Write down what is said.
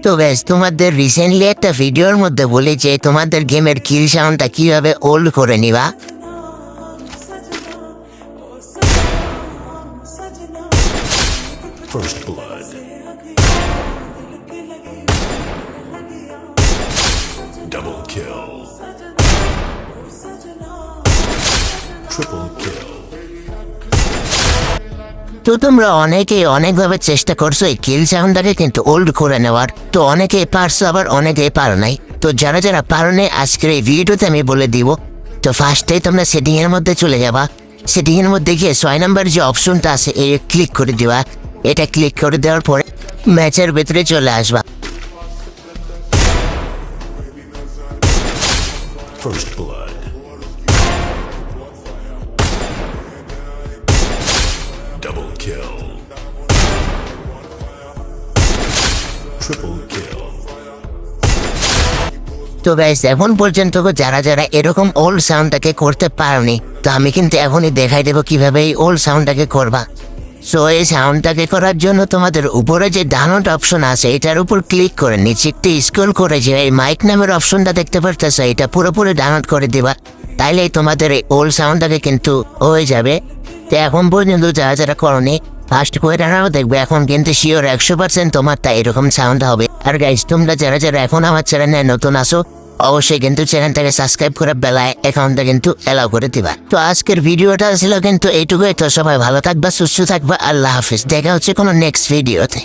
তো গাইস, তোমাদের রিসেন্টলি একটা ভিডিওর মধ্যে বলি যে তোমাদের গেমের কিল সাউন্ডটা কিভাবে ওল্ড করে নিবা। First blood. Double kill. Triple kill. তো তোমরা অনেকেই অনেকভাবে চেষ্টা করছো এই কিল সাউন্ডটাকে কিন্তু ওল্ড করে নেওয়ার। তো অনেকেই পারছো, আবার অনেকেই পারো নাই। তো যারা যারা পারো নাই, আজকের এই ভিডিওতে আমি বলে দিব। তো ফার্স্টেই তোমরা সেটিংয়ের মধ্যে চলে যাবা। সেটিংয়ের মধ্যে গিয়ে 6 নম্বর যে অপশনটা আছে এই ক্লিক করে দিবা। এটা ক্লিক করে দেওয়ার পরে ম্যাচের ভেতরে চলে আসবা। First blood. Double kill. Triple kill. তো গাইস, এখন পর্যন্ত যারা যারা এরকম ওল্ড সাউন্ডটাকে করতে পারোনি, তো আমি কিন্তু এখনই দেখাই দেবো কিভাবে এই ওল্ড সাউন্ডটাকে করবা। সো এই সাউন্ডটাকে করার জন্য তোমাদের উপরে যে ডাউনলোড অপশন আছে এটার উপর ক্লিক করে নিচে একটু স্ক্রল করে যে এই মাইক নামের অপশনটা দেখতে পারতেছো, এটা পুরোপুরি ডাউনলোড করে দিবা। তাইলেই তোমাদের এই ওল্ড সাউন্ডটাকে কিন্তু হয়ে যাবে। তো এখন পর্যন্ত যারা যারা করনি, ফার্স্ট করে রাখাও দেখবে এখন কিন্তু শিওর 100% তোমারটা এরকম সাউন্ড হবে। আর গাইস, তোমরা যারা যারা এখন আমার চ্যানেলে নতুন আসো, অবশ্যই কিন্তু চ্যানেলটাকে সাবস্ক্রাইব করে বেলায় অ্যাকাউন্টটা কিন্তু অ্যালাউ করে দিবা। তো আজকের ভিডিওটা ছিল কিন্তু এইটুকুই। তো সবাই ভালো থাকবা, সুস্থ থাকবা। আল্লাহ হাফিজ। দেখা হচ্ছে কোনো নেক্সট ভিডিওতে।